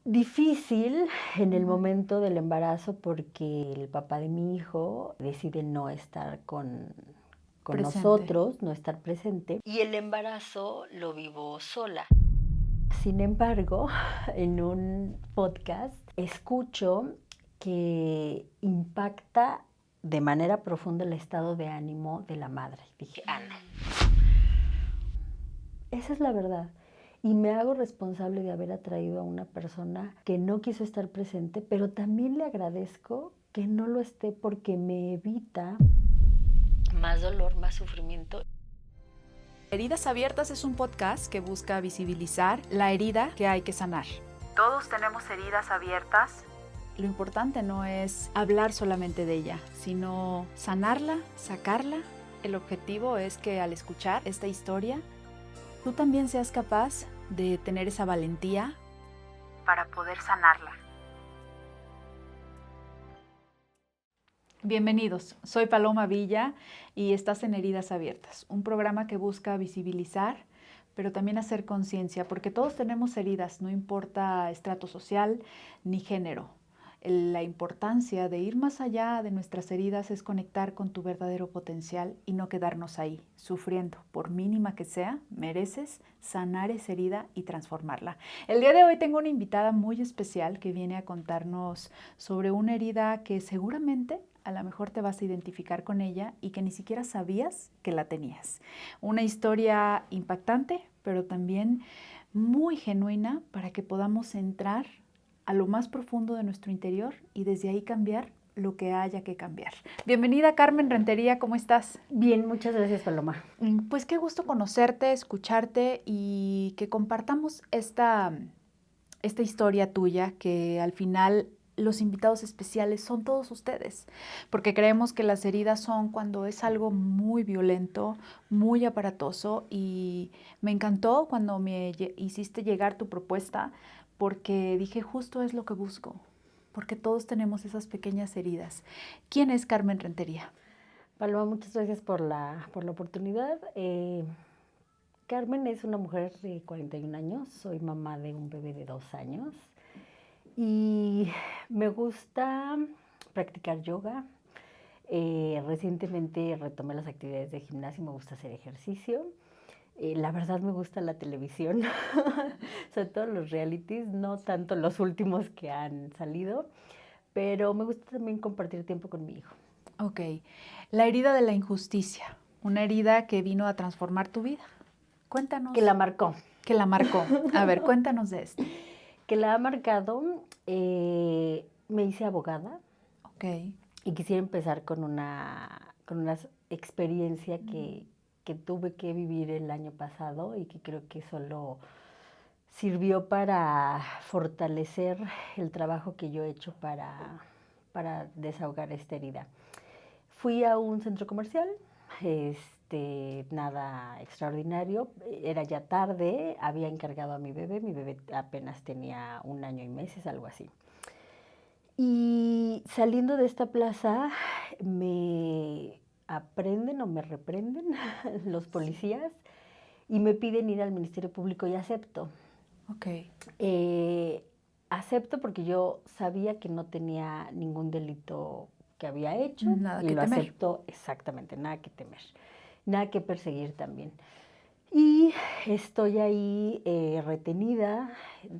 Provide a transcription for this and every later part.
Difícil en el momento del embarazo porque el papá de mi hijo decide no estar con Presente. nosotros, no estar presente, y el embarazo lo vivo sola. Sin embargo, en un podcast escucho que impacta de manera profunda el estado de ánimo de la madre. Dije, no. Esa es la verdad. Y me hago responsable de haber atraído a una persona que no quiso estar presente, pero también le agradezco que no lo esté porque me evita más dolor, más sufrimiento. Heridas Abiertas es un podcast que busca visibilizar la herida que hay que sanar. Todos tenemos heridas abiertas. Lo importante no es hablar solamente de ella, sino sanarla, sacarla. El objetivo es que al escuchar esta historia, tú también seas capaz de tener esa valentía para poder sanarla. Bienvenidos, soy Paloma Villa y estás en Heridas Abiertas, un programa que busca visibilizar, pero también hacer conciencia, porque todos tenemos heridas, no importa estrato social ni género. La importancia de ir más allá de nuestras heridas es conectar con tu verdadero potencial y no quedarnos ahí, sufriendo. Por mínima que sea, mereces sanar esa herida y transformarla. El día de hoy tengo una invitada muy especial que viene a contarnos sobre una herida que seguramente a lo mejor te vas a identificar con ella y que ni siquiera sabías que la tenías. Una historia impactante, pero también muy genuina para que podamos entrar a lo más profundo de nuestro interior y desde ahí cambiar lo que haya que cambiar. Bienvenida, Carmen Rentería, ¿cómo estás? Bien, muchas gracias, Paloma. Pues qué gusto conocerte, escucharte y que compartamos esta historia tuya, que al final los invitados especiales son todos ustedes, porque creemos que las heridas son cuando es algo muy violento, muy aparatoso, y me encantó cuando me hiciste llegar tu propuesta, porque dije, justo es lo que busco, porque todos tenemos esas pequeñas heridas. ¿Quién es Carmen Rentería? Paloma, muchas gracias por la oportunidad. Carmen es una mujer de 41 años, soy mamá de un bebé de 2 años y me gusta practicar yoga. Recientemente retomé las actividades de gimnasio, me gusta hacer ejercicio. La verdad me gusta la televisión, sobre todo los realities, no tanto los últimos que han salido, pero me gusta también compartir tiempo con mi hijo. Ok, la herida de la injusticia, una herida que vino a transformar tu vida. Cuéntanos. Que la marcó. Que la marcó. A ver, cuéntanos de esto. Que la ha marcado, me hice abogada. Ok. Y quisiera empezar con una experiencia que tuve que vivir el año pasado y que creo que solo sirvió para fortalecer el trabajo que yo he hecho para desahogar esta herida. Fui a un centro comercial, nada extraordinario, era ya tarde, había encargado a mi bebé apenas tenía 1 año y meses, algo así. Y saliendo de esta plaza me aprenden o me reprenden los policías y me piden ir al Ministerio Público y acepto. Ok. Acepto porque yo sabía que no tenía ningún delito que había hecho. Nada y que lo temer. Acepto exactamente, nada que temer, nada que perseguir también. Y estoy ahí retenida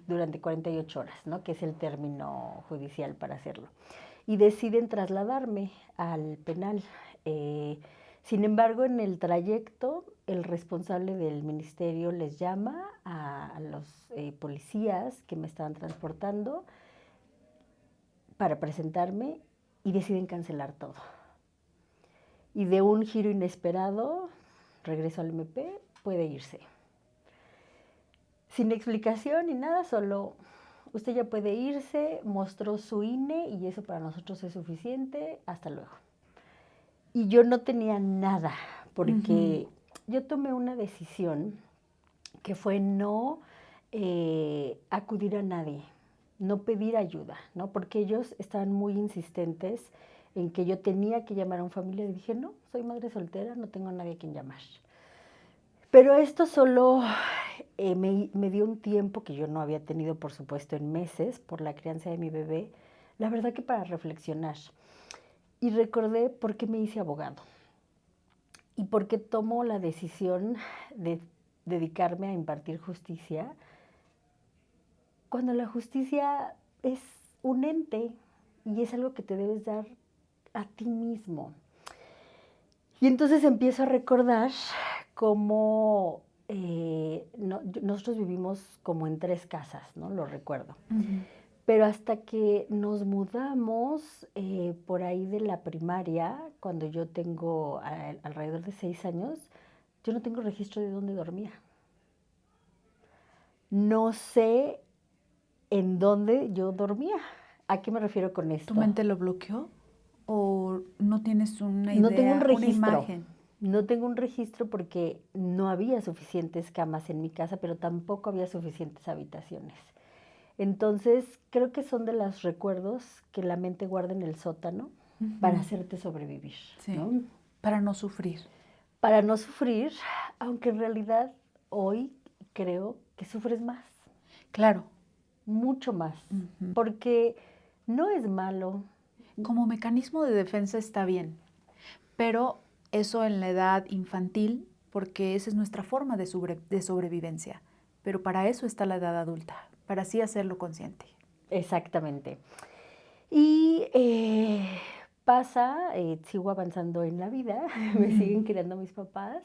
durante 48 horas, ¿no? Que es el término judicial para hacerlo. Y deciden trasladarme al penal. Sin embargo, en el trayecto, el responsable del ministerio les llama a los policías que me estaban transportando para presentarme y deciden cancelar todo. Y de un giro inesperado, regreso al MP, puede irse. Sin explicación ni nada, solo usted ya puede irse, mostró su INE y eso para nosotros es suficiente, hasta luego. Y yo no tenía nada, porque yo tomé una decisión que fue no acudir a nadie, no pedir ayuda, ¿no? Porque ellos estaban muy insistentes en que yo tenía que llamar a un familiar y dije, no, soy madre soltera, no tengo a nadie a quien llamar. Pero esto solo me dio un tiempo que yo no había tenido, por supuesto, en meses por la crianza de mi bebé, la verdad que para reflexionar. Y recordé por qué me hice abogado y por qué tomo la decisión de dedicarme a impartir justicia, cuando la justicia es un ente y es algo que te debes dar a ti mismo. Y entonces empiezo a recordar cómo nosotros vivimos como en 3 casas, ¿no? Lo recuerdo. Ujú. Pero hasta que nos mudamos por ahí de la primaria, cuando yo tengo alrededor de 6 años, yo no tengo registro de dónde dormía. No sé en dónde yo dormía. ¿A qué me refiero con ¿Tu esto? mente lo bloqueó o no tienes una No tengo un idea, una registro. imagen? No tengo un registro porque no había suficientes camas en mi casa, pero tampoco había suficientes habitaciones. Entonces, creo que son de los recuerdos que la mente guarda en el sótano para Ujú. hacerte sobrevivir, Sí, ¿no? para no sufrir. Para no sufrir, aunque en realidad hoy creo que sufres más, Claro, mucho más, ujú. porque no es malo. Como mecanismo de defensa está bien, pero eso en la edad infantil, porque esa es nuestra forma de sobrevivencia. Pero para eso está la edad adulta, para así hacerlo consciente. Exactamente. Y pasa, sigo avanzando en la vida, me siguen criando mis papás.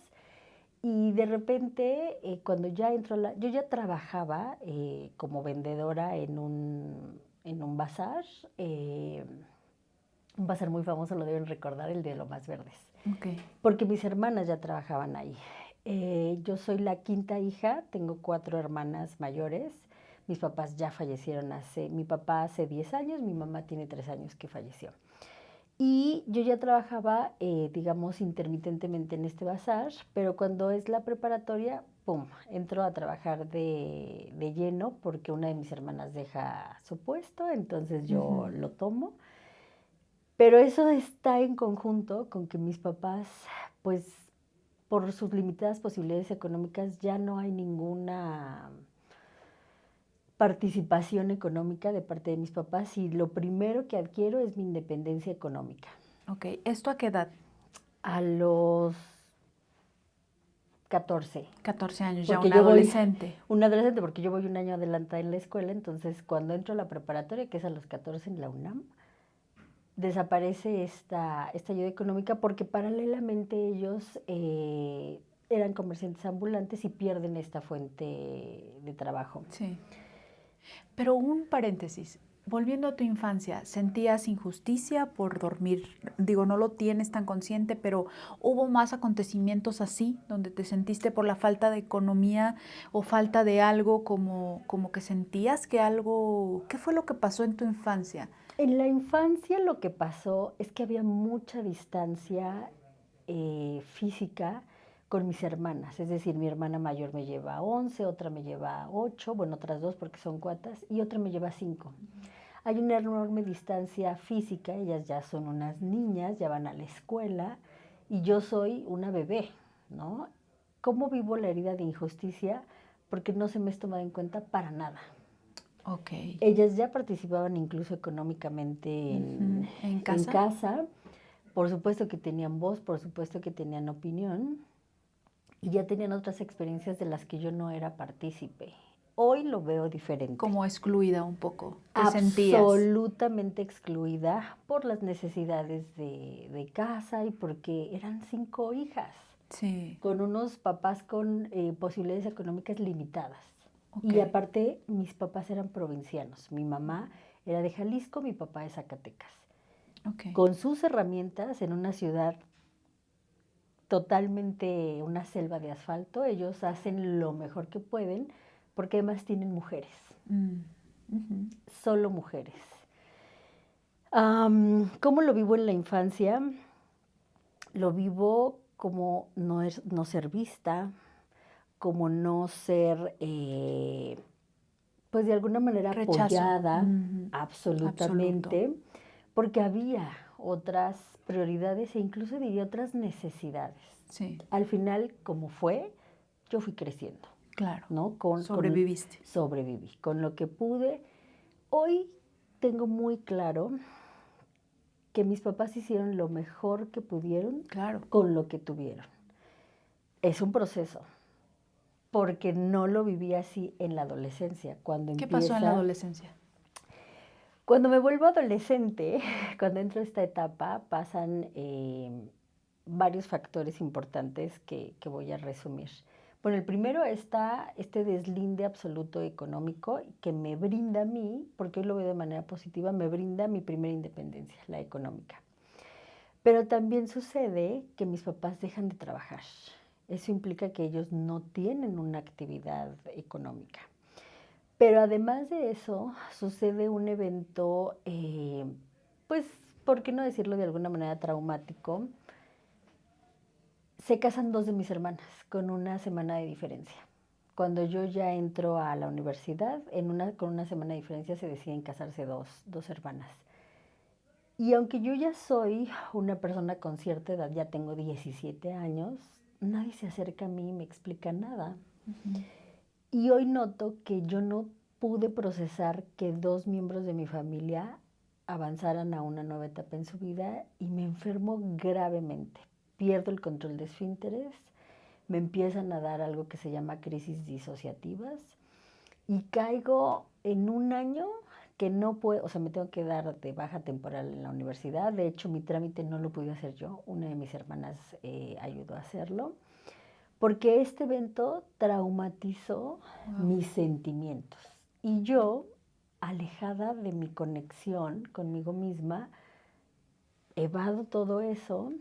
Y de repente, cuando ya entró yo ya trabajaba como vendedora en un bazar muy famoso, lo deben recordar, el de Lomas Verdes, Ok. porque mis hermanas ya trabajaban ahí. Yo soy la quinta hija, tengo 4 hermanas mayores, mis papás ya fallecieron mi papá hace 10 años, mi mamá tiene 3 años que falleció. Y yo ya trabajaba, digamos, intermitentemente en este bazar, pero cuando es la preparatoria, ¡pum!, entro a trabajar de lleno porque una de mis hermanas deja su puesto, entonces yo lo tomo. Pero eso está en conjunto con que mis papás, pues, por sus limitadas posibilidades económicas, ya no hay ninguna participación económica de parte de mis papás y lo primero que adquiero es mi independencia económica. Ok, ¿esto a qué edad? A los 14, 14 años, ya porque un yo voy, adolescente. un adolescente, porque yo voy un año adelantada en la escuela, entonces cuando entro a la preparatoria, que es a los 14 en la UNAM, desaparece esta ayuda económica porque paralelamente ellos eran comerciantes ambulantes y pierden esta fuente de trabajo. Sí. Pero un paréntesis, volviendo a tu infancia, ¿sentías injusticia por dormir? Digo, no lo tienes tan consciente, pero ¿hubo más acontecimientos así, donde te sentiste por la falta de economía o falta de algo como que sentías que algo... ¿Qué fue lo que pasó en tu infancia? En la infancia lo que pasó es que había mucha distancia física con mis hermanas, es decir, mi hermana mayor me lleva 11, otra me lleva 8, bueno, otras 2 porque son cuatas, y otra me lleva 5. Hay una enorme distancia física, ellas ya son unas niñas, ya van a la escuela, y yo soy una bebé, ¿no? ¿Cómo vivo la herida de injusticia? Porque no se me es tomado en cuenta para nada. Ok. Ellas ya participaban incluso económicamente ¿En en casa? casa, por supuesto que tenían voz, por supuesto que tenían opinión, y ya tenían otras experiencias de las que yo no era partícipe. Hoy lo veo diferente. Como excluida un poco, ¿te sentías? Absolutamente excluida por las necesidades de casa y porque eran 5 hijas, Sí, con unos papás con posibilidades económicas limitadas. ok. Y aparte, mis papás eran provincianos. Mi mamá era de Jalisco, mi papá de Zacatecas. Ok. Con sus herramientas en una ciudad totalmente una selva de asfalto, ellos hacen lo mejor que pueden porque además tienen mujeres, Ujú. solo mujeres. ¿Cómo lo vivo en la infancia? Lo vivo como no ser vista, como no ser, pues de alguna manera Rechazo. apoyada, Absoluto. absolutamente, porque había otras prioridades e incluso diría otras necesidades. Sí. Al final, como fue, yo fui creciendo, Claro. ¿no? Sobreviviste. Sobreviví, con lo que pude. Hoy tengo muy claro que mis papás hicieron lo mejor que pudieron Claro. con lo que tuvieron. Es un proceso, porque no lo viví así en la adolescencia. ¿Qué pasó en la adolescencia? Cuando me vuelvo adolescente, cuando entro a esta etapa, pasan varios factores importantes que voy a resumir. Bueno, el primero está este deslinde absoluto económico que me brinda a mí, porque hoy lo veo de manera positiva, me brinda mi primera independencia, la económica. Pero también sucede que mis papás dejan de trabajar. Eso implica que ellos no tienen una actividad económica. Pero además de eso, sucede un evento, pues, ¿por qué no decirlo de alguna manera traumático? Se casan dos de mis hermanas con una semana de diferencia. Cuando yo ya entro a la universidad, con una semana de diferencia se deciden casarse dos hermanas. Y aunque yo ya soy una persona con cierta edad, ya tengo 17 años, nadie se acerca a mí y me explica nada. Uh-huh. Y hoy noto que yo no pude procesar que dos miembros de mi familia avanzaran a una nueva etapa en su vida y me enfermo gravemente. Pierdo el control de esfínteres, me empiezan a dar algo que se llama crisis disociativas y caigo en un año que no puedo, o sea, me tengo que dar de baja temporal en la universidad. De hecho, mi trámite no lo pude hacer yo, una de mis hermanas ayudó a hacerlo, porque este evento traumatizó mis sentimientos. Y yo, alejada de mi conexión conmigo misma, evado todo eso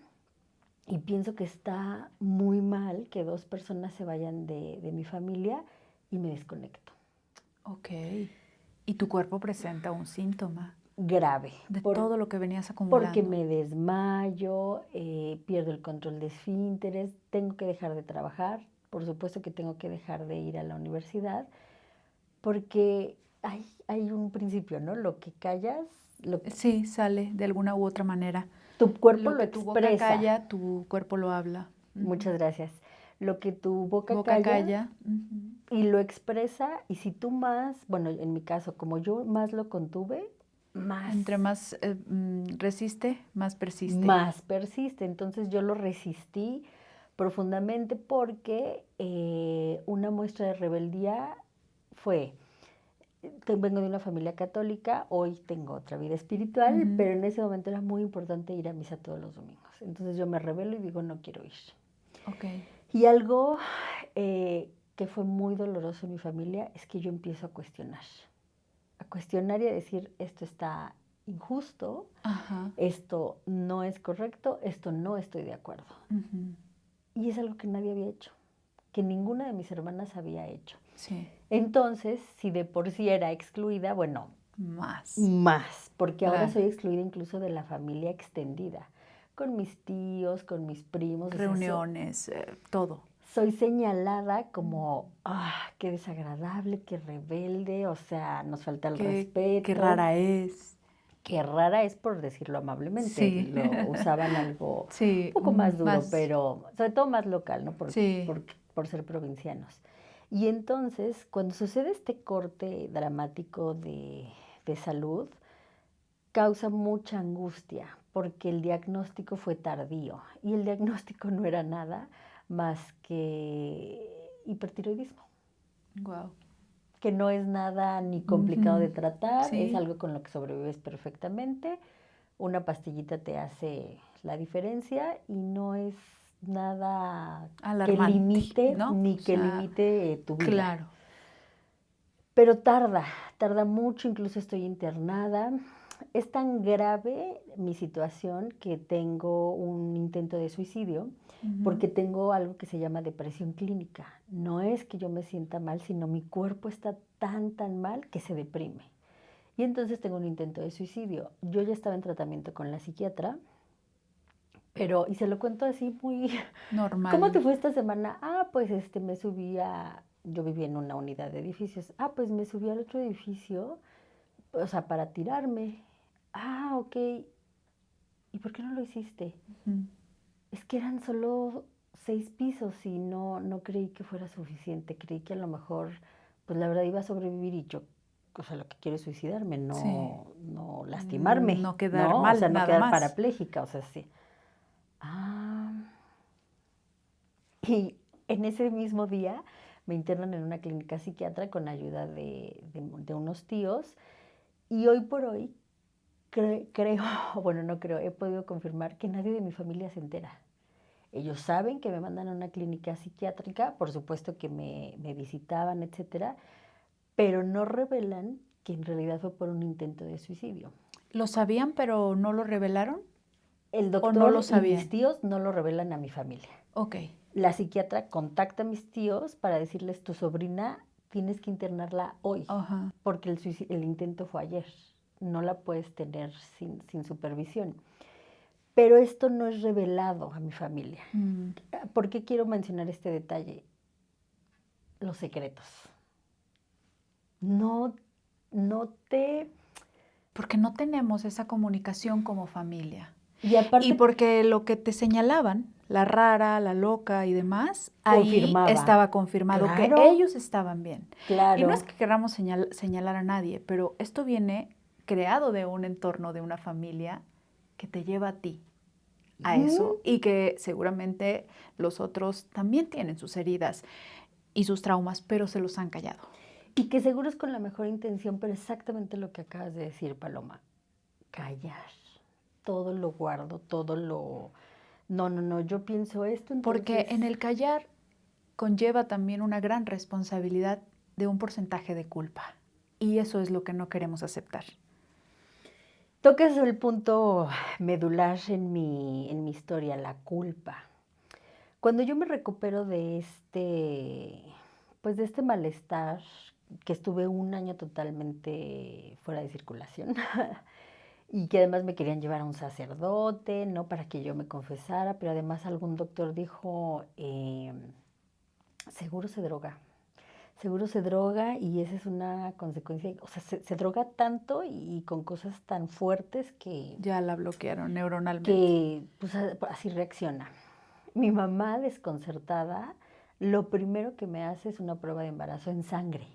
y pienso que está muy mal que dos personas se vayan de mi familia y me desconecto. Ok. ¿Y tu cuerpo presenta un síntoma? Grave. De todo lo que venías acumulando. Porque me desmayo, pierdo el control de esfínteres, tengo que dejar de trabajar, por supuesto que tengo que dejar de ir a la universidad, porque hay un principio, ¿no? Lo que callas... Sí, sale de alguna u otra manera. Tu cuerpo lo que expresa. Tu boca calla, tu cuerpo lo habla. Muchas gracias. Lo que tu boca calla y lo expresa, y si tú más, bueno, en mi caso, como yo más lo contuve, más... Entre más resiste, más persiste. Más persiste. Entonces yo lo resistí profundamente porque una muestra de rebeldía fue... Vengo de una familia católica, hoy tengo otra vida espiritual, pero en ese momento era muy importante ir a misa todos los domingos. Entonces yo me rebelo y digo, no quiero ir. Okay. Y algo que fue muy doloroso en mi familia es que yo empiezo a cuestionar y a decir, esto está injusto, esto no es correcto, esto no estoy de acuerdo. Y es algo que nadie había hecho, que ninguna de mis hermanas había hecho. Sí. Entonces, si de por sí era excluida, bueno, más, porque ahora soy excluida incluso de la familia extendida, con mis tíos, con mis primos. Reuniones, todo. Soy señalada como, qué desagradable, qué rebelde, o sea, nos falta el respeto. Qué rara es. Qué rara es, por decirlo amablemente. Sí. Lo usaban algo un poco más duro, pero sobre todo más local, ¿no? Por ser provincianos. Y entonces, cuando sucede este corte dramático de salud, causa mucha angustia, porque el diagnóstico fue tardío, y el diagnóstico no era nada más que hipertiroidismo. Wow. Que no es nada ni complicado de tratar, es algo con lo que sobrevives perfectamente. Una pastillita te hace la diferencia y no es nada alarmante, que limite, ¿no? ni que limite tu vida. Claro. Pero tarda mucho, incluso estoy internada. Es tan grave mi situación que tengo un intento de suicidio porque tengo algo que se llama depresión clínica. No es que yo me sienta mal, sino mi cuerpo está tan mal que se deprime. Y entonces tengo un intento de suicidio. Yo ya estaba en tratamiento con la psiquiatra, y se lo cuento así muy... normal. ¿Cómo te fue esta semana? Pues me subí yo vivía en una unidad de edificios. Pues me subí al otro edificio, o sea, para tirarme. Ok. ¿Y por qué no lo hiciste? Es que eran solo 6 pisos y no creí que fuera suficiente. Creí que a lo mejor, pues la verdad iba a sobrevivir y yo, o sea, lo que quiero es suicidarme, Sí. no lastimarme, No quedar ¿no? O sea, mal, no nada quedar más. parapléjica, o sea, sí. Ah, y en ese mismo día me internan en una clínica psiquiatra con ayuda de unos tíos y hoy por hoy creo, bueno, no creo, he podido confirmar que nadie de mi familia se entera. Ellos saben que me mandan a una clínica psiquiátrica, por supuesto que me visitaban, etcétera, pero no revelan que en realidad fue por un intento de suicidio. ¿Lo sabían pero no lo revelaron El o no lo doctor y mis sabían? tíos no lo revelan a mi familia. Ok. La psiquiatra contacta a mis tíos para decirles, tu sobrina tienes que internarla hoy, Ajá. porque el intento fue ayer. No la puedes tener sin supervisión. Pero esto no es revelado a mi familia. Mm. ¿Por qué quiero mencionar este detalle? Los secretos. No, no te... Porque no tenemos esa comunicación como familia. Y Y aparte porque lo que te señalaban, la rara, la loca y demás, ahí confirmaba. estaba confirmado que Claro, ellos estaban bien. Y no es claro. que queramos señalar a nadie, pero esto viene creado de un entorno, de una familia que te lleva a ti a eso y que seguramente los otros también tienen sus heridas y sus traumas, pero se los han callado. Y que seguro es con la mejor intención, pero exactamente lo que acabas de decir, Paloma. Callar. Todo lo guardo, todo lo... No, yo pienso esto, Porque entonces... en el callar conlleva también una gran responsabilidad de un porcentaje de culpa. Y eso es lo que no queremos aceptar. Tocas el punto medular en mi historia, la culpa. Cuando yo me recupero pues de este malestar, que estuve un año totalmente fuera de circulación, y que además me querían llevar a un sacerdote, no para que yo me confesara, pero además algún doctor dijo, seguro se droga y esa es una consecuencia, o sea, se droga tanto y con cosas tan fuertes Ya la bloquearon neuronalmente. que pues así reacciona. Mi mamá desconcertada, lo primero que me hace es una prueba de embarazo en sangre.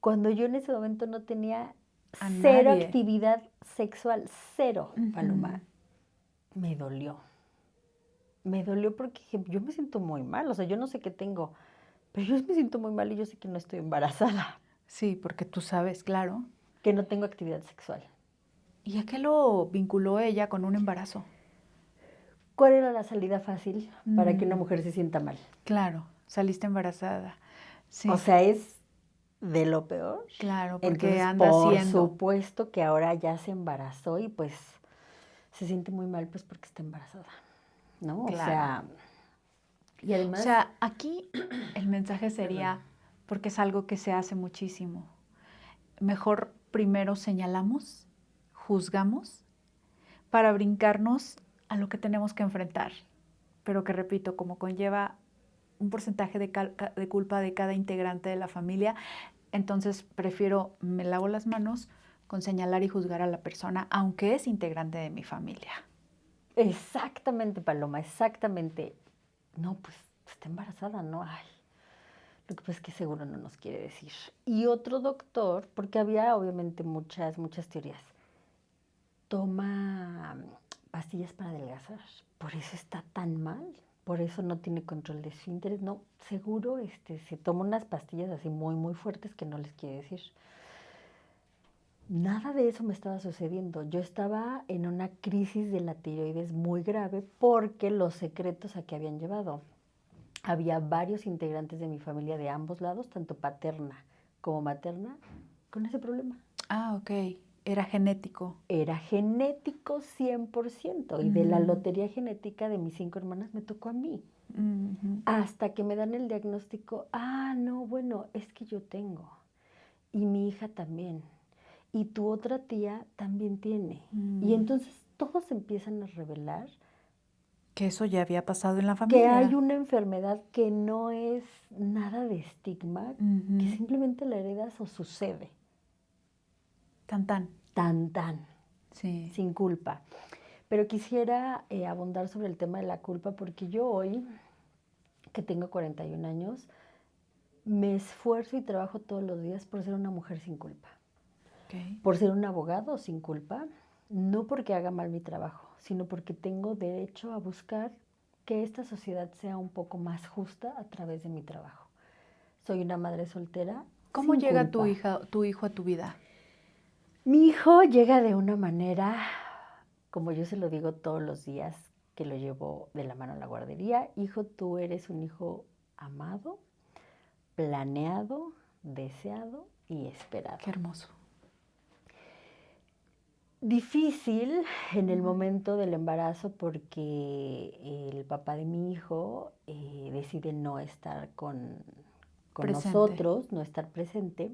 Cuando yo en ese momento no tenía A cero nadie. actividad sexual, cero, Paloma, Ujú. me dolió. Me dolió porque dije, yo me siento muy mal, o sea, yo no sé qué tengo, pero yo me siento muy mal y yo sé que no estoy embarazada, Sí, porque tú sabes, claro. que no tengo actividad sexual. ¿Y a qué lo vinculó ella con un embarazo? ¿Cuál era la salida fácil para que una mujer se sienta mal? Claro, saliste embarazada. O Sí, sea, es de lo peor. claro, porque Entonces, anda por haciendo. supuesto que ahora ya se embarazó y pues se siente muy mal pues porque está embarazada, ¿no? O Claro. sea, y O además, sea, aquí el mensaje sería, porque es algo que se hace muchísimo, mejor primero señalamos, juzgamos, para brincarnos a lo que tenemos que enfrentar, pero que repito, como conlleva un porcentaje de culpa de cada integrante de la familia, entonces prefiero me lavo las manos con señalar y juzgar a la persona, aunque es integrante de mi familia. exactamente, Paloma, exactamente. No, pues está embarazada, ¿no? Ay, lo que pasa es que seguro no nos quiere decir. Y otro doctor, porque había obviamente muchas teorías, toma pastillas para adelgazar, por eso está tan mal, por eso no tiene control de esfínteres, no, seguro se toma unas pastillas así muy fuertes que no les quiere decir. Nada de eso me estaba sucediendo. Yo estaba en una crisis de la tiroides muy grave porque los secretos a que habían llevado. Había varios integrantes de mi familia de ambos lados, tanto paterna como materna, con ese problema. Ah, ok. Era genético. Era genético 100% y de la lotería genética de mis 5 hermanas me tocó a mí. Ujú. Hasta que me dan el diagnóstico, no, bueno, es que yo tengo. Y mi hija también. Y tu otra tía también tiene. Y entonces todos empiezan a revelar Que eso ya había pasado en la que hay familia. una enfermedad que no es nada de estigma, que Ujú. simplemente la heredas o sucede. Tan tan. Tan, Sí. sin culpa. Pero quisiera abundar sobre el tema de la culpa porque yo hoy, que tengo 41 años, me esfuerzo y trabajo todos los días por ser una mujer sin culpa. Okay. Por ser un abogado sin culpa, no porque haga mal mi trabajo, sino porque tengo derecho a buscar que esta sociedad sea un poco más justa a través de mi trabajo. Soy una madre soltera. ¿Cómo sin llega culpa. tu hijo a tu vida? Mi hijo llega de una manera, como yo se lo digo todos los días, que lo llevo de la mano a la guardería. Hijo, tú eres un hijo amado, planeado, deseado y esperado. Qué hermoso. Difícil en el momento del embarazo porque el papá de mi hijo decide no estar con nosotros, no estar presente.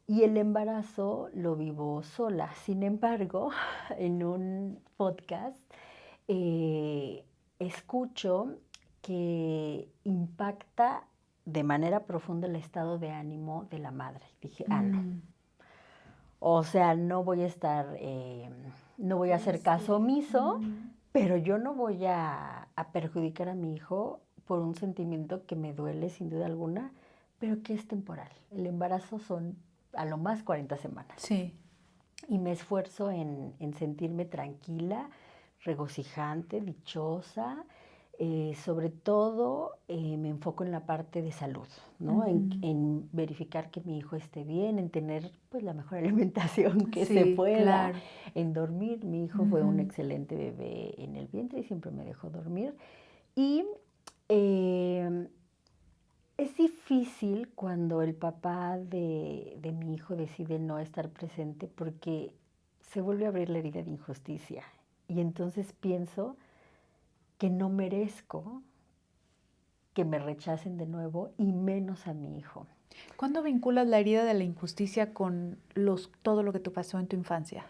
Y el embarazo lo vivo sola. Sin embargo, en un podcast escucho que impacta de manera profunda el estado de ánimo de la madre. Dije, no. O sea, no voy a estar, no voy a hacer caso omiso, pero yo no voy a perjudicar a mi hijo por un sentimiento que me duele sin duda alguna, pero que es temporal. El embarazo son a lo más 40 semanas. Sí. Y me esfuerzo en sentirme tranquila, regocijante, dichosa. Sobre todo me enfoco en la parte de salud, ¿no? En verificar que mi hijo esté bien, en tener pues la mejor alimentación que se pueda, claro. En dormir. Mi hijo fue un excelente bebé en el vientre y siempre me dejó dormir. Y es difícil cuando el papá de mi hijo decide no estar presente porque se vuelve a abrir la herida de injusticia. Y entonces pienso que no merezco que me rechacen de nuevo y menos a mi hijo. ¿Cuándo vinculas la herida de la injusticia con todo lo que te pasó en tu infancia?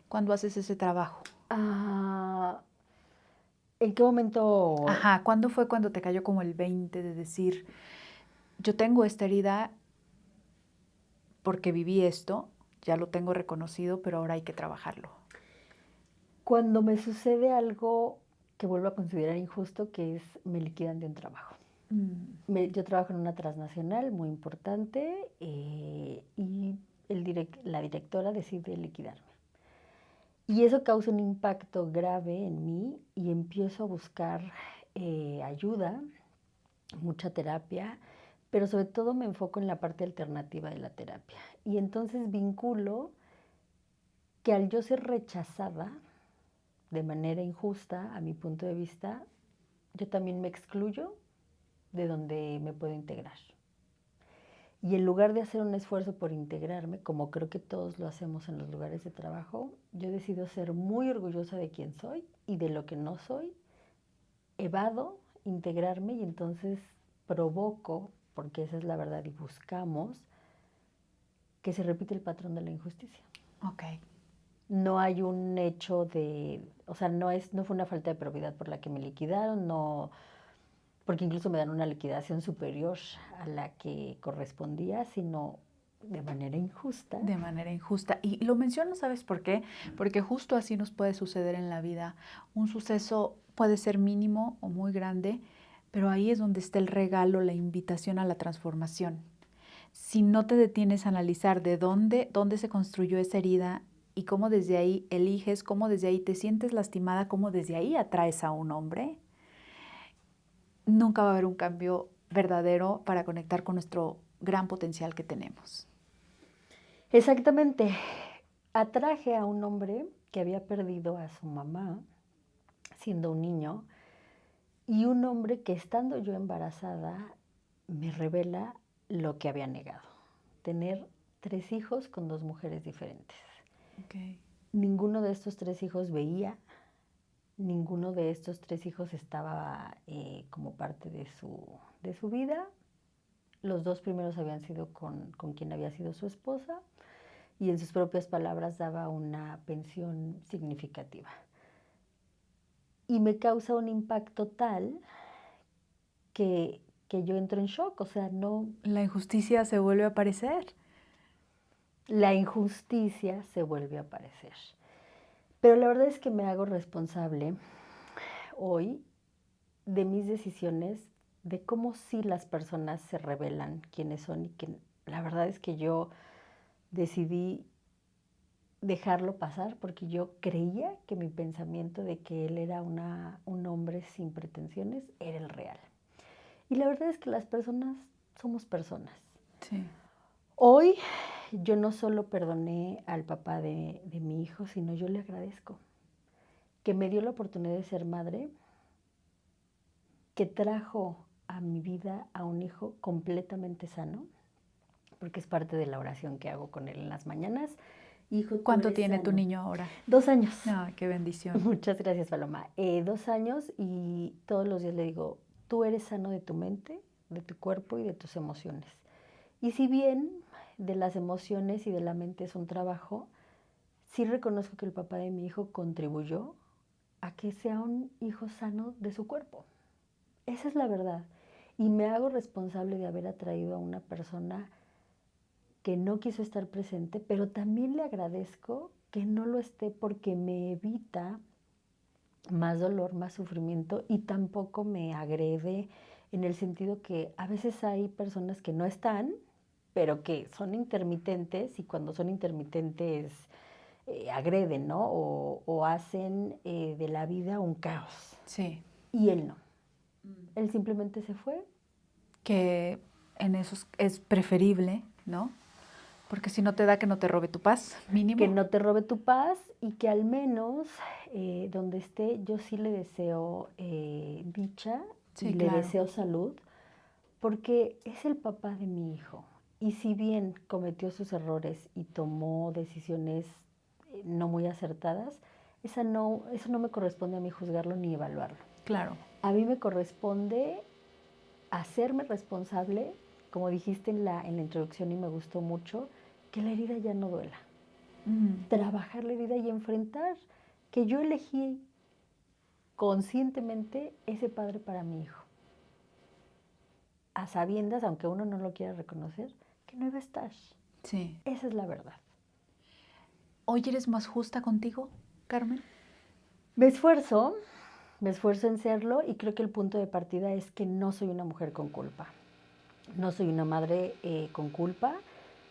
¿Cuándo haces ese trabajo? ¿En qué momento? Ajá, ¿cuándo fue cuando te cayó como el 20 de decir, yo tengo esta herida porque viví esto, ya lo tengo reconocido, pero ahora hay que trabajarlo? Cuando me sucede algo que vuelvo a considerar injusto, que es me liquidan de un trabajo. Yo trabajo en una transnacional muy importante y la directora decide liquidarme. Y eso causa un impacto grave en mí y empiezo a buscar ayuda, mucha terapia, pero sobre todo me enfoco en la parte alternativa de la terapia. Y entonces vinculo que al yo ser rechazada de manera injusta, a mi punto de vista, yo también me excluyo de donde me puedo integrar. Y en lugar de hacer un esfuerzo por integrarme, como creo que todos lo hacemos en los lugares de trabajo, yo decido ser muy orgullosa de quién soy y de lo que no soy, evado integrarme y entonces provoco, porque esa es la verdad y buscamos, que se repite el patrón de la injusticia. Ok. No hay un hecho o sea, no fue una falta de probidad por la que me liquidaron, no, porque incluso me dan una liquidación superior a la que correspondía, sino de manera injusta. De manera injusta. Y lo menciono, ¿sabes por qué? Porque justo así nos puede suceder en la vida. Un suceso puede ser mínimo o muy grande, pero ahí es donde está el regalo, la invitación a la transformación. Si no te detienes a analizar de dónde se construyó esa herida y cómo desde ahí eliges, cómo desde ahí te sientes lastimada, cómo desde ahí atraes a un hombre, nunca va a haber un cambio verdadero para conectar con nuestro gran potencial que tenemos. Exactamente. Atraje a un hombre que había perdido a su mamá siendo un niño y un hombre que estando yo embarazada me revela lo que había negado, tener 3 hijos con 2 mujeres diferentes. Okay. Ninguno de estos 3 hijos veía, ninguno de estos 3 hijos estaba como parte de su vida. Los 2 primeros habían sido con quien había sido su esposa y en sus propias palabras daba una pensión significativa. Y me causa un impacto tal que yo entro en shock, o sea, no... La injusticia se vuelve a aparecer. La injusticia se vuelve a aparecer. Pero la verdad es que me hago responsable hoy de mis decisiones, de cómo sí las personas se revelan quiénes son y que la verdad es que yo decidí dejarlo pasar porque yo creía que mi pensamiento de que él era un hombre sin pretensiones era el real. Y la verdad es que las personas somos personas. Sí. Hoy yo no solo perdoné al papá de mi hijo, sino yo le agradezco que me dio la oportunidad de ser madre, que trajo a mi vida a un hijo completamente sano, porque es parte de la oración que hago con él en las mañanas. Hijo, ¿Cuánto tiene tu niño ahora? 2 años. Ay, qué bendición. Muchas gracias, Paloma. 2 años y todos los días le digo, tú eres sano de tu mente, de tu cuerpo y de tus emociones. Y si bien de las emociones y de la mente es un trabajo, sí reconozco que el papá de mi hijo contribuyó a que sea un hijo sano de su cuerpo. Esa es la verdad. Y me hago responsable de haber atraído a una persona que no quiso estar presente, pero también le agradezco que no lo esté porque me evita más dolor, más sufrimiento y tampoco me agrede en el sentido que a veces hay personas que no están, pero que son intermitentes y cuando son intermitentes agreden, ¿no? O hacen de la vida un caos. Sí. Y él no. Él simplemente se fue. Que en eso es preferible, ¿no? Porque si no te da, que no te robe tu paz, mínimo. Que no te robe tu paz y que al menos donde esté yo sí le deseo dicha Sí, y le claro. deseo salud, porque es el papá de mi hijo. Y si bien cometió sus errores y tomó decisiones no muy acertadas, eso no me corresponde a mí juzgarlo ni evaluarlo. Claro. A mí me corresponde hacerme responsable, como dijiste en la introducción y me gustó mucho, que la herida ya no duela. Trabajar la herida y enfrentar que yo elegí conscientemente ese padre para mi hijo. A sabiendas, aunque uno no lo quiera reconocer, que no iba a estar. Sí. Esa es la verdad. ¿Hoy eres más justa contigo, Carmen? Me esfuerzo en serlo y creo que el punto de partida es que no soy una mujer con culpa. No soy una madre con culpa.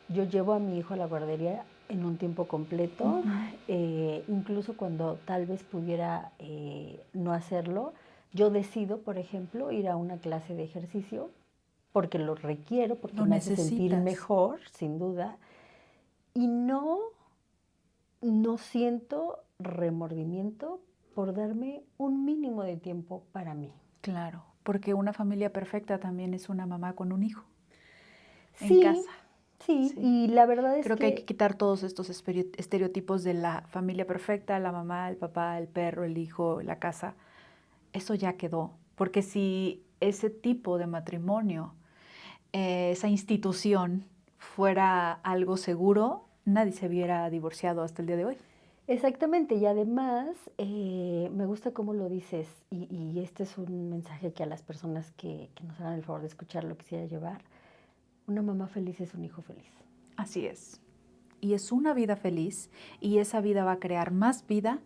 Yo llevo a mi hijo a la guardería en un tiempo completo, incluso cuando tal vez pudiera no hacerlo. Yo decido, por ejemplo, ir a una clase de ejercicio porque lo requiero, porque Lo me hace sentir necesitas. mejor, sin duda. Y no siento remordimiento por darme un mínimo de tiempo para mí. Claro, porque una familia perfecta también es una mamá con un hijo Sí, en casa. sí, y la verdad es Creo que hay que quitar todos estos estereotipos de la familia perfecta, la mamá, el papá, el perro, el hijo, la casa. Eso ya quedó, porque si ese tipo de matrimonio, esa institución fuera algo seguro, nadie se hubiera divorciado hasta el día de hoy. Exactamente, y además me gusta cómo lo dices, y este es un mensaje que a las personas que nos hagan el favor de escucharlo quisiera llevar. Una mamá feliz es un hijo feliz. Así es. Y es una vida feliz, y esa vida va a crear más vida,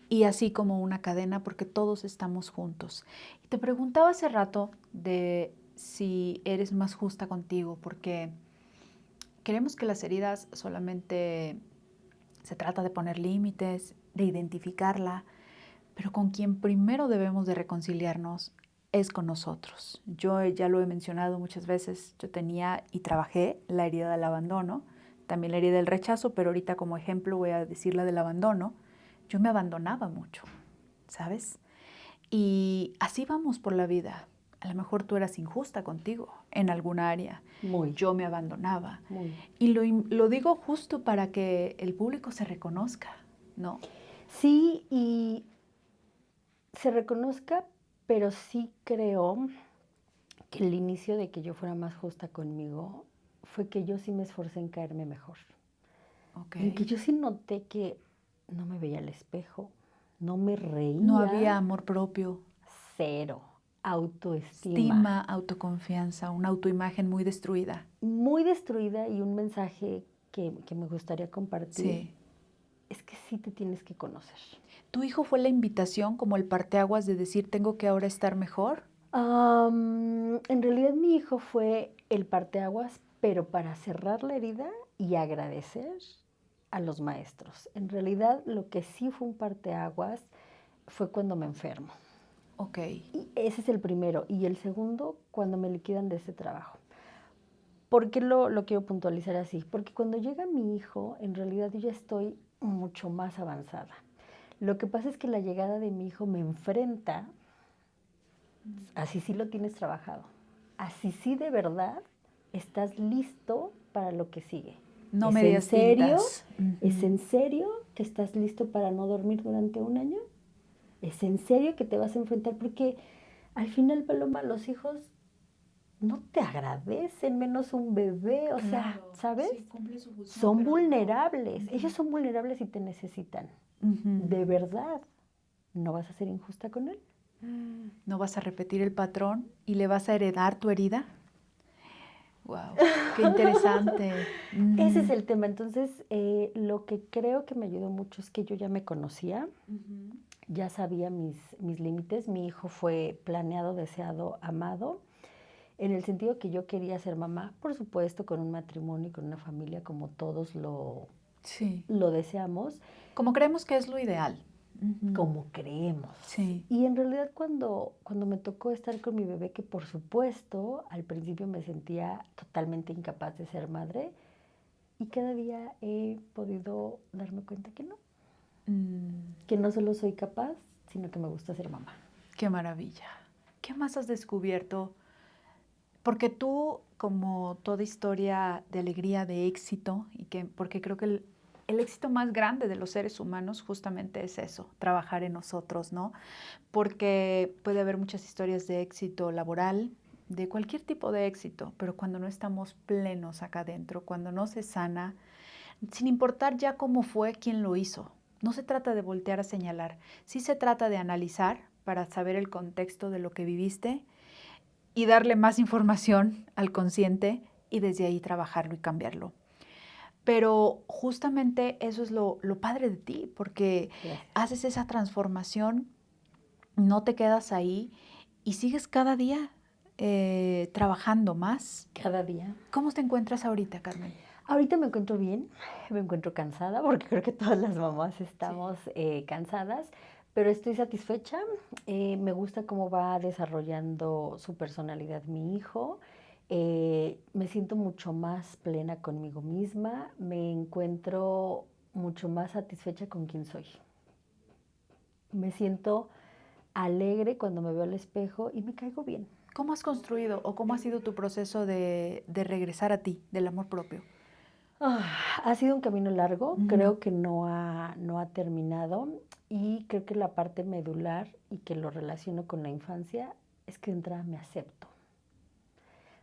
y así como una cadena, porque todos estamos juntos. Y te preguntaba hace rato de si eres más justa contigo, porque queremos que las heridas solamente se trata de poner límites, de identificarla, pero con quien primero debemos de reconciliarnos es con nosotros. Yo ya lo he mencionado muchas veces, yo tenía y trabajé la herida del abandono, también la herida del rechazo, pero ahorita como ejemplo voy a decir la del abandono. Yo me abandonaba mucho, ¿sabes? Y así vamos por la vida. A lo mejor tú eras injusta contigo en alguna área. Muy. Yo me abandonaba. Muy. Y lo digo justo para que el público se reconozca, ¿no? Sí, y se reconozca, pero sí creo que el inicio de que yo fuera más justa conmigo fue que yo sí me esforcé en caerme mejor. Okay. En que yo sí noté que no me veía al espejo, no me reía. No había amor propio. Cero. Autoestima. Estima, autoconfianza, una autoimagen muy destruida. Muy destruida y un mensaje que me gustaría compartir. Sí. es que sí te tienes que conocer. ¿Tu hijo fue la invitación, como el parteaguas de decir, tengo que ahora estar mejor? En realidad mi hijo fue el parteaguas, pero para cerrar la herida y agradecer a los maestros. En realidad lo que sí fue un parteaguas fue cuando me enfermo. Ok. Y ese es el primero. Y el segundo, cuando me liquidan de ese trabajo. ¿Por qué lo quiero puntualizar así? Porque cuando llega mi hijo, en realidad yo ya estoy mucho más avanzada. Lo que pasa es que la llegada de mi hijo me enfrenta, así sí lo tienes trabajado, así sí de verdad estás listo para lo que sigue. No ¿Es en medias serio? tintas. ¿Es en serio que estás listo para no dormir durante un año? ¿Es en serio que te vas a enfrentar? Porque al final, Paloma, los hijos no te agradecen, menos un bebé, o sea, Claro, ¿sabes? sí, cumple su función, Son pero no. vulnerables, ellos son vulnerables y te necesitan. Ujú. De verdad, ¿no vas a ser injusta con él? ¿No vas a repetir el patrón y le vas a heredar tu herida? Wow, qué interesante. Ese es Ujú. el tema. Entonces, lo que creo que me ayudó mucho es que yo ya me conocía, Ujú. ya sabía mis límites. Mi hijo fue planeado, deseado, amado, en el sentido que yo quería ser mamá, por supuesto, con un matrimonio y con una familia como todos Sí, lo deseamos, como creemos que es lo ideal. Ujú. como creemos. Sí. Y en realidad cuando me tocó estar con mi bebé, que por supuesto al principio me sentía totalmente incapaz de ser madre, y cada día he podido darme cuenta que no solo soy capaz, sino que me gusta ser mamá. Qué maravilla. ¿Qué más has descubierto? Porque tú, como toda historia de alegría, de éxito, porque creo que el éxito más grande de los seres humanos justamente es eso, trabajar en nosotros, ¿no? Porque puede haber muchas historias de éxito laboral, de cualquier tipo de éxito, pero cuando no estamos plenos acá adentro, cuando no se sana, sin importar ya cómo fue, quién lo hizo. No se trata de voltear a señalar, sí se trata de analizar para saber el contexto de lo que viviste y darle más información al consciente y desde ahí trabajarlo y cambiarlo. Pero justamente eso es lo padre de ti, porque Gracias. haces esa transformación, no te quedas ahí y sigues cada día trabajando más. Cada día. ¿Cómo te encuentras ahorita, Carmen? Ahorita me encuentro bien, me encuentro cansada, porque creo que todas las mamás estamos cansadas, pero estoy satisfecha. Me gusta cómo va desarrollando su personalidad mi hijo. Me siento mucho más plena conmigo misma, me encuentro mucho más satisfecha con quien soy. Me siento alegre cuando me veo al espejo y me caigo bien. ¿Cómo has construido o cómo ha sido tu proceso de regresar a ti, del amor propio? Ha sido un camino largo, Ujú. creo que no ha terminado, y creo que la parte medular y que lo relaciono con la infancia es que de entrada me acepto.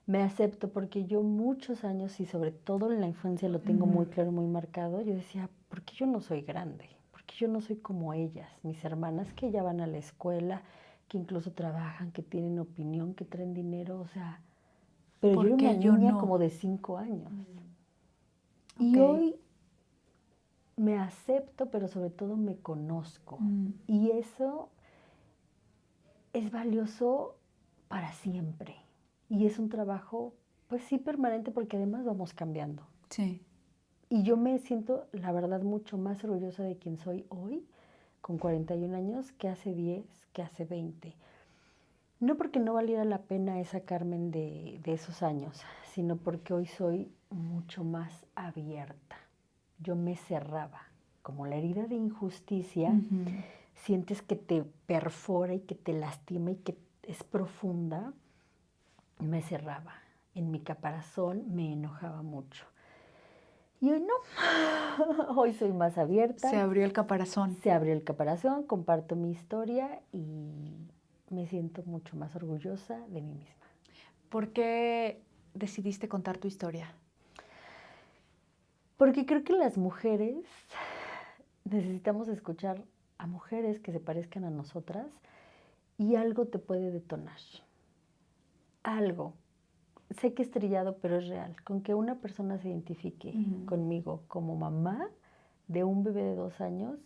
Me acepto porque yo muchos años y sobre todo en la infancia lo tengo muy claro, muy marcado. Yo decía, ¿por qué yo no soy grande? ¿Por qué yo no soy como ellas? Mis hermanas que ya van a la escuela, que incluso trabajan, que tienen opinión, que traen dinero, o sea, pero yo ¿Por era una qué yo niña no? como de 5 años. Ok. Y hoy me acepto, pero sobre todo me conozco. Y eso es valioso para siempre. Y es un trabajo, pues sí, permanente, porque además vamos cambiando. Sí. Y yo me siento, la verdad, mucho más orgullosa de quien soy hoy, con 41 años, que hace 10, que hace 20. No porque no valiera la pena esa Carmen de esos años, sino porque hoy soy mucho más abierta. Yo me cerraba, como la herida de injusticia, sientes que te perfora y que te lastima y que es profunda, me cerraba. En mi caparazón me enojaba mucho. Y hoy no, hoy soy más abierta. Se abrió el caparazón. Se abrió el caparazón, comparto mi historia y me siento mucho más orgullosa de mí misma. ¿Por qué decidiste contar tu historia? Porque creo que las mujeres necesitamos escuchar a mujeres que se parezcan a nosotras y algo te puede detonar. Algo. Sé que es trillado, pero es real. Con que una persona se identifique conmigo como mamá, de un bebé de 2 años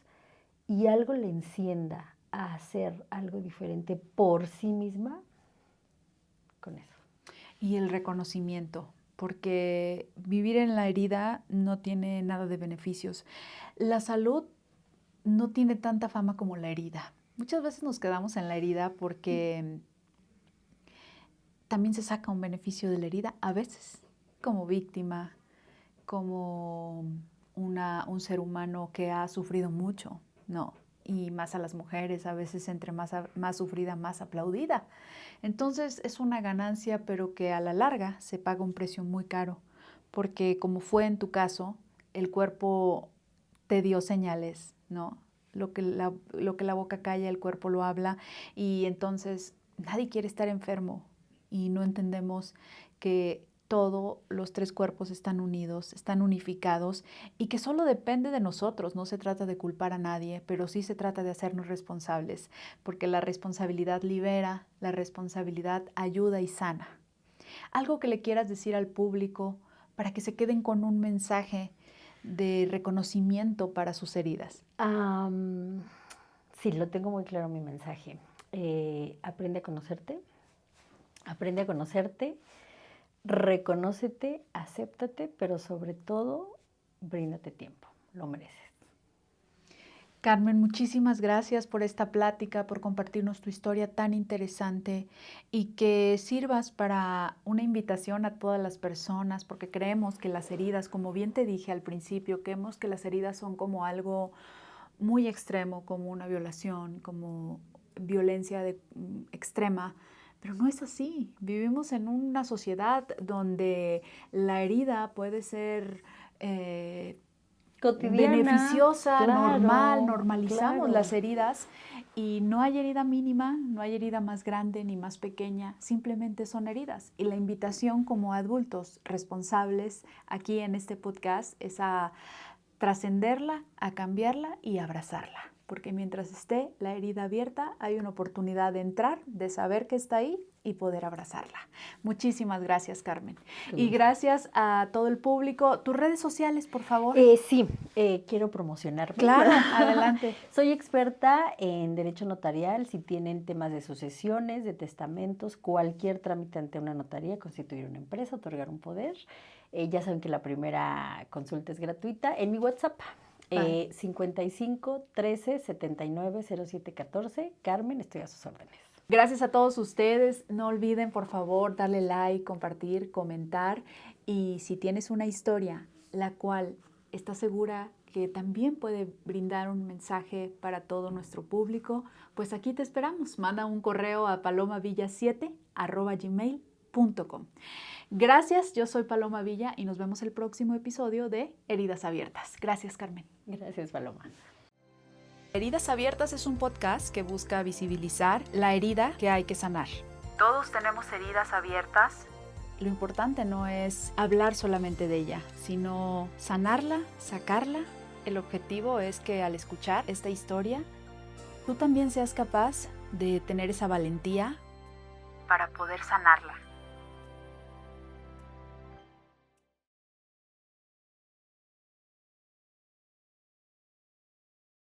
y algo le encienda a hacer algo diferente por sí misma, con eso. Y el reconocimiento, porque vivir en la herida no tiene nada de beneficios. La salud no tiene tanta fama como la herida. Muchas veces nos quedamos en la herida porque también se saca un beneficio de la herida, a veces, como víctima, como un ser humano que ha sufrido mucho, ¿no? Y más a las mujeres, a veces entre más sufrida, más aplaudida. Entonces es una ganancia, pero que a la larga se paga un precio muy caro, porque como fue en tu caso, el cuerpo te dio señales, ¿no? Lo que la boca calla, el cuerpo lo habla, y entonces nadie quiere estar enfermo y no entendemos que todos los 3 cuerpos están unidos, están unificados y que solo depende de nosotros. No se trata de culpar a nadie, pero sí se trata de hacernos responsables, porque la responsabilidad libera, la responsabilidad ayuda y sana. Algo que le quieras decir al público para que se queden con un mensaje de reconocimiento para sus heridas. Sí, lo tengo muy claro mi mensaje. Aprende a conocerte, reconócete, acéptate, pero sobre todo, bríndate tiempo, lo mereces. Carmen, muchísimas gracias por esta plática, por compartirnos tu historia tan interesante y que sirvas para una invitación a todas las personas, porque creemos que las heridas, como bien te dije al principio, creemos que las heridas son como algo muy extremo, como una violación, como violencia extrema. Pero no es así. Vivimos en una sociedad donde la herida puede ser cotidiana, beneficiosa, claro, normal, normalizamos claro. las heridas y no hay herida mínima, no hay herida más grande ni más pequeña, simplemente son heridas. Y la invitación como adultos responsables aquí en este podcast es a trascenderla, a cambiarla y abrazarla. Porque mientras esté la herida abierta, hay una oportunidad de entrar, de saber que está ahí y poder abrazarla. Muchísimas gracias, Carmen. Y gracias a todo el público. ¿Tus redes sociales, por favor? Sí, quiero promocionarme. Claro, adelante. Soy experta en derecho notarial. Si tienen temas de sucesiones, de testamentos, cualquier trámite ante una notaría, constituir una empresa, otorgar un poder. Ya saben que la primera consulta es gratuita. En mi WhatsApp, 55 13 79 07 14. Carmen, estoy a sus órdenes. Gracias a todos ustedes. No olviden, por favor, darle like, compartir, comentar. Y si tienes una historia la cual estás segura que también puede brindar un mensaje para todo nuestro público, pues aquí te esperamos. Manda un correo a palomavilla7@gmail.com. Gracias, yo soy Paloma Villa y nos vemos el próximo episodio de Heridas Abiertas. Gracias, Carmen. Gracias, Paloma. Heridas Abiertas es un podcast que busca visibilizar la herida que hay que sanar. Todos tenemos heridas abiertas. Lo importante no es hablar solamente de ella, sino sanarla, sacarla. El objetivo es que al escuchar esta historia, tú también seas capaz de tener esa valentía para poder sanarla.